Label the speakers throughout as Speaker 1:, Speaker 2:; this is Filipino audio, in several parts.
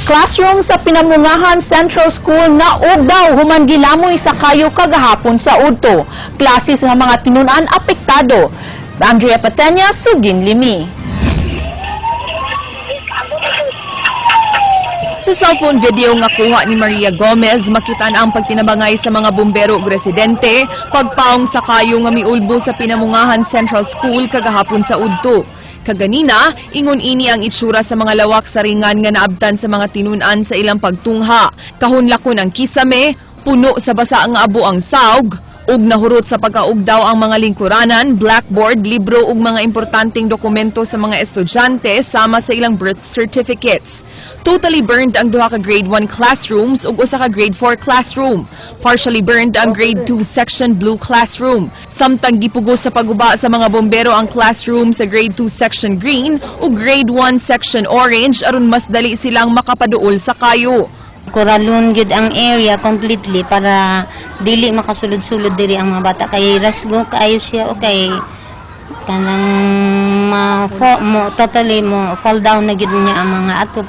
Speaker 1: classroom sa Pinamungahan Central School na daw human gilamoy sa kayo kagahapon sa udto. Klase sa mga tinunan apektado. Andrea Patenya, Sugin Limi. Sa cellphone video nga kuha ni Maria Gomez, makita na ang pagtinabangay sa mga bumbero ug residente, pagpaong sa kayo nga miulbo sa Pinamungahan Central School kagahapon sa udto. Kaganina, ingon ini ang itsura sa mga lawak sa ringan nga naabtan sa mga tinunan sa ilang pagtungha. Kahunlakon ang kisame, puno sa basa nga abo ang saug, ug nahurot sa pagkaugdaw ang mga lingkuranan, blackboard, libro ug mga importanteng dokumento sa mga estudyante sama sa ilang birth certificates. Totally burned ang duha ka grade 1 classrooms ug usa ka grade 4 classroom. Partially burned ang grade 2 section blue classroom. Samtang gipugos sa paguba sa mga bombero ang classroom sa grade 2 section green ug grade 1 section orange aron mas dali silang makapaduol sa kayo.
Speaker 2: Koralon gid ang area completely para dili makasulod-sulod diri ang mga bata kay rasgo kaayo siya okay kanang totally fall down na gid niya ang mga atop.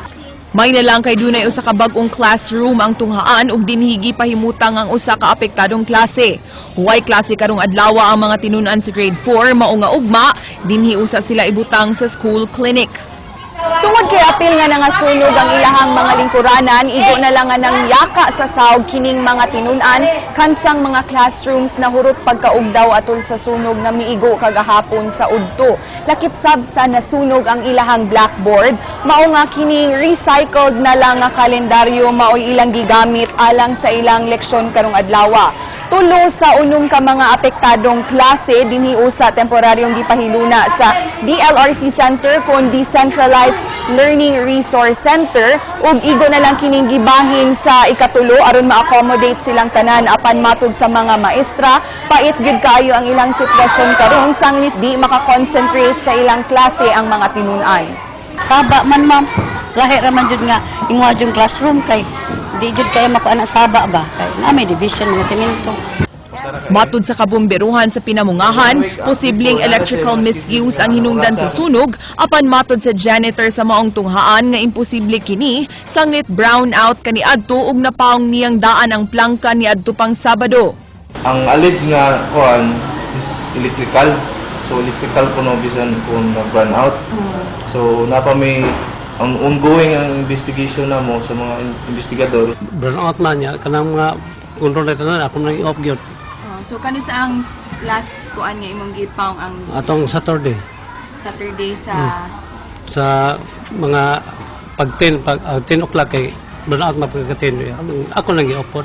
Speaker 1: May na lang kay dunay usa ka bag-ong classroom ang tunghaan ug dinhigi pahimutang ang usa ka apektadong klase. Huway klase karong adlaw ang mga tinunan sa grade 4 mao nga ugma dinhi usa sila ibutang sa school clinic. Tungod kay apil nga nangasunog ang ilahang mga lingkuranan, igo na lang nga nang yaka sa sahog kining mga tinunan kansang mga classrooms na hurot pagkaugdaw atol sa sunog nga miigo kagahapon sa udto. Lakip sab sa nasunog ang ilahang blackboard, mao nga kining recycled na lang nga kalendaryo maoy ilang gigamit alang sa ilang leksyon karong adlaw. Tulo sa unom ka mga apektadong klase dinhi usa temporaryong gipahiluna sa DLRC Center kon Decentralized Learning Resource Center ug igo na lang kining gibahin sa ikatulo aron ma-accommodate silang tanan apan matud sa mga maestra pait gyud kaayo ang ilang sitwasyon karon sanglit di maka-concentrate sa ilang klase ang mga tinunan.
Speaker 2: Saba man ma'am, lahi ra man jud nga ingwa jud classroom kay di jud kay makuha na saba ba kay na may division nga semento.
Speaker 1: Matud sa kabumberuhan sa Pinamungahan, posibleng electrical misuse ang hinungdan sa sunog apan matud sa janitor sa maong tunghaan nga imposible kini sanglit brownout kaniadto ug napaong niyang daan ang plangka niadto pang Sabado.
Speaker 3: Ang alleged nga kuan is electrical. So electrical kuno bisan kung na-brownout. So napa may ang ongoing ang investigation na mo sa mga investigador.
Speaker 4: Brownout man niya kanang mga kontrol na ako nang i-off gyud.
Speaker 5: So kano sa ang last kuan nga imong gipaong ang
Speaker 4: Atong Saturday
Speaker 5: sa
Speaker 4: mga pag 10 o'clock kay brownout mapagka-10 ako nang i-off.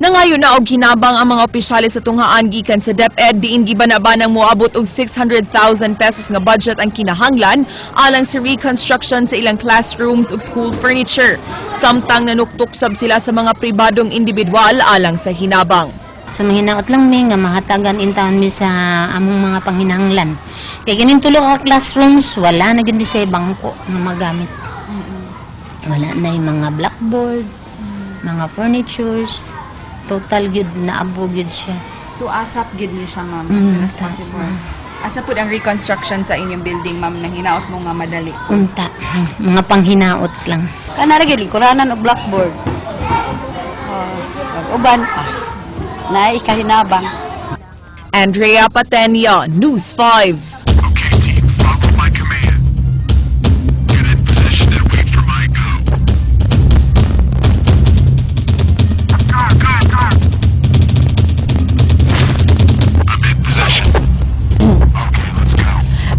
Speaker 1: Nangayon na og hinabang ang mga opisyales sa tunghaan gikan sa DepEd diin gibanabanang moabot og 600,000 pesos nga budget ang kinahanglan alang sa reconstruction sa ilang classrooms ug school furniture. Samtang nanuktok sab sila sa mga pribadong individual alang sa hinabang.
Speaker 2: So mahinaot lang mi nga mahatagan intahan mi sa among mga panghinahanglan. Kay kining tulo ka classrooms wala na gid siya bangko nga magamit. Wala na yung mga blackboard, mga furnitures. Total gid na abo gid siya.
Speaker 5: so asap gid ni siya ma'am as soon as possible. Asa pud ang reconstruction sa inyong building ma'am na hinaot mo nga madali?
Speaker 2: Unta, mga panghinaot lang.
Speaker 6: Kana ra gid kuranan og blackboard. Uban pa. Na ikahinabang.
Speaker 1: Andrea Patenya, News 5.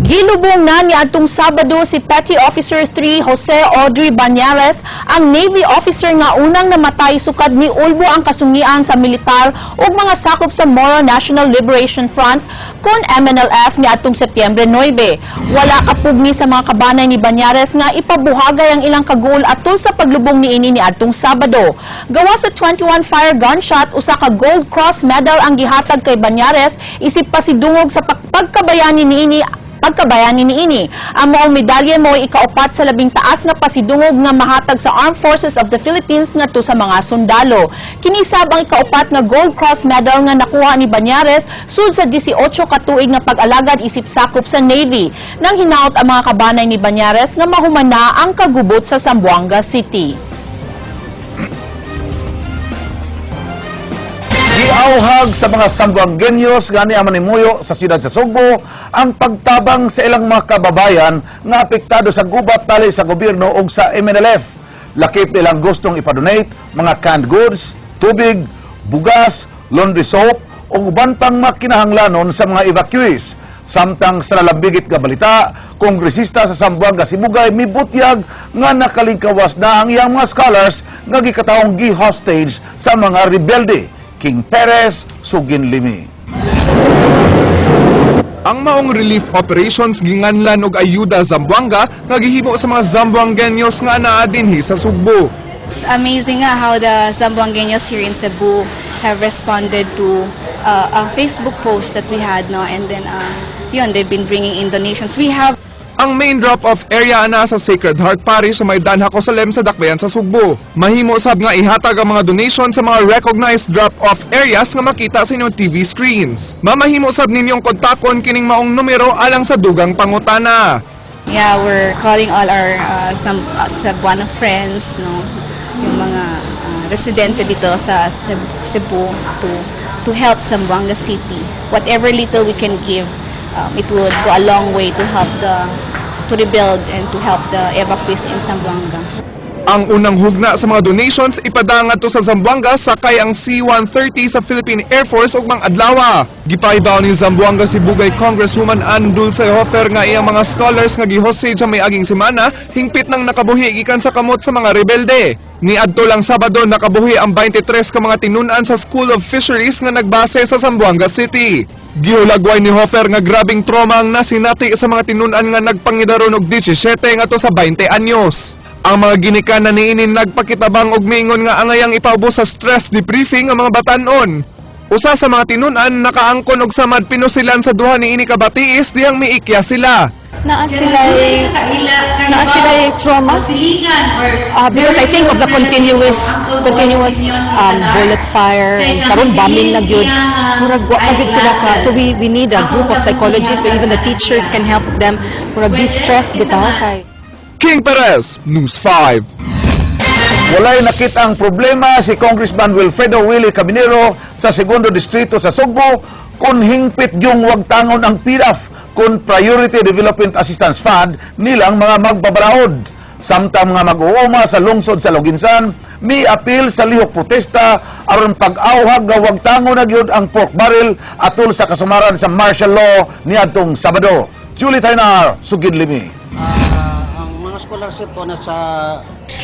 Speaker 1: Gilubong na ni atong Sabado si Petty Officer 3 Jose Audrey Banyares, ang Navy officer nga unang namatay sukad ni ulbo ang kasungian sa militar ug mga sakop sa Moro National Liberation Front kon MNLF ni atong Setyembre 9. Wala kapugni sa mga kabanay ni Banyares nga ipabuhagay ang ilang kagul atol sa paglubong niini ni atong Sabado. Gawa sa 21 fire gunshot, usa ka Gold Cross medal ang gihatag kay Banyares isip pasidungog sa pagkabayani niini
Speaker 7: pagkabayani niini. Ang maong medalya mo ikaupat sa labing taas nga pasidungog nga mahatag sa Armed Forces of the Philippines ngadto sa mga sundalo. Kinisab ang ikaupat nga Gold Cross Medal nga nakuha ni Banyares sud sa 18 ka tuig nga pag-alagad isip sakop sa Navy. Nang hinaot ang mga kabanay ni Banyares nga mahumana ang kagubot sa Zamboanga City.
Speaker 8: Giauhag sa mga Zamboangueños nga ni manimuyo sa siyudad sa Sugbo ang pagtabang sa ilang mga kababayan nga apektado sa gubat tali sa gobyerno ug sa MNLF. Lakip nilang gustong ipadonate mga canned goods, tubig, bugas, laundry soap ug uban pang makinahanglanon sa mga evacuees. Samtang sa lalambigit nga balita, kongresista sa Zamboanga Sibugay mibutyag nga nakalingkawas na ang iyang mga scholars nga gikataong gi-hostage sa mga rebelde. King Perez, Sugin Limi.
Speaker 9: Ang maong relief operations ginganlan og ayuda Zamboanga nga gihimo sa mga Zamboangueños nga naa dinhi sa Sugbo.
Speaker 10: It's amazing how the Zamboangueños here in Cebu have responded to a Facebook post that we had, no, and then they've been bringing in donations. We have
Speaker 9: ang main drop-off area ana sa Sacred Heart Parish sa may Danha Cosalem sa Dakbayan sa Sugbo. Mahimo sab nga ihatag ang mga donation sa mga recognized drop-off areas nga makita sa inyong TV screens. Mamahimo sab ninyong kontakon kining maong numero alang sa dugang pangutana.
Speaker 10: Yeah, we're calling all our Cebuano friends, no, yung mga residente dito sa Cebu to help Zamboanga City. Whatever little we can give, it would go a long way to help to rebuild and to help the evacuees in Zamboanga.
Speaker 9: Ang unang hugna sa mga donations ipadangat to sa Zamboanga sakay ang C-130 sa Philippine Air Force ug mga adlaw. Gipaibaw ni Zamboanga Sibugay Congresswoman Ann Dulce Hofer nga iyang mga scholars nga gi-hostage sa may aging semana hingpit nang nakabuhi gikan sa kamot sa mga rebelde. Niadto lang Sabado nakabuhi ang 23 ka mga tinun-an sa School of Fisheries nga nagbase sa Zamboanga City. Gihulagway ni Hofer nga grabing trauma ang nasinati sa mga tinun-an nga nagpangidaron og 17 ngadto sa 20 anyos. Ang mga ginikanan niini nagpakitabang og miingon nga angayang ipaubos sa stress debriefing ang mga batan-on. Usa sa mga tinun-an nakaangkon og samad pinusilan sa duha niini ka batiis dihang miikya sila.
Speaker 10: Naa sila trauma because I think of the continuous bullet fire and karon bombing na gyud. Murag wa gyud sila ka, so we need a group of psychologists or even the teachers can help them murag distress bitaw kay.
Speaker 9: King Perez, News 5.
Speaker 8: Walay nakita ang problema si Congressman Wilfredo Willie Cabinero sa segundo distrito sa Sugbo kung hingpit yung wag tangon ang PIRAF kung Priority Development Assistance Fund nilang mga magbabaraod. Samtang mga mag-uuma sa lungsod sa Loginsan, may apil sa lihok protesta aron pag-awhag nga wag tangon na gyud ang pork barrel atol sa kasumaran sa martial law niadtong Sabado. Julie Tainar, Sugin Limi.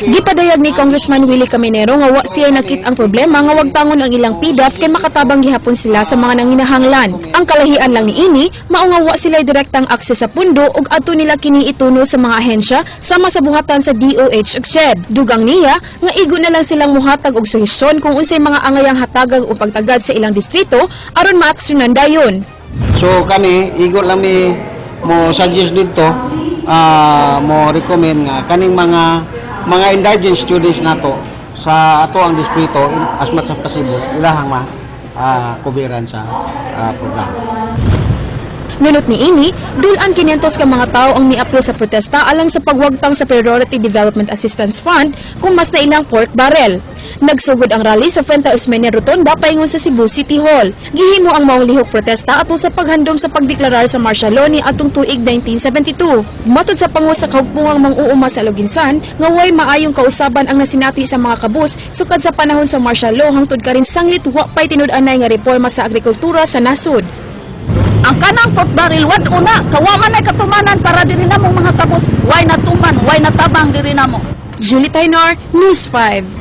Speaker 11: Gipadayag ni Congressman Willie Cabinero nga wa siya nakit ang problema nga wag tangon ang ilang PDAF kay makatabang gihapon sila sa mga nanginahanglan. Ang kalahian lang niini mao nga wa sila direktang akses sa pundo ug adto nila kini ituno sa mga ahensya sama sa buhatan sa DOH ug SHED. Dugang niya nga igo na lang silang muhatag og suhestyon kung unsay mga angayang hatagag o pagtagad sa ilang distrito aron maaksyonan dayon.
Speaker 12: So kami igo lang mi mo suggest dito mo recommend nga kaning mga indigent students nato sa ato ang distrito as much as possible ilahang kubiran sa programa.
Speaker 11: Ngunit niini, dulan 500 ka mga tao ang miapil sa protesta alang sa pagwagtang sa Priority Development Assistance Fund kung mas na ilang pork barrel. Nagsugod ang rally sa Fuente Osmeña Rotonda paingon sa Cebu City Hall. Gihimo ang maong lihok protesta ato sa paghandom sa pagdeklarar sa martial law ni atong tuig 1972. Matod sa pangu sa kaugpungang mang-uuma sa Loginsan, nga way maayong kausaban ang nasinati sa mga kabus sukad sa panahon sa martial law hangtod ka rin sanglit wa pay tinud-anay nga reforma sa agrikultura sa nasud.
Speaker 6: Ang kanang pork barrel wad una kawaman ay katumanan para diri namong mga kabus. Why natuman, why natabang diri namo.
Speaker 11: Julie Tainar, News 5.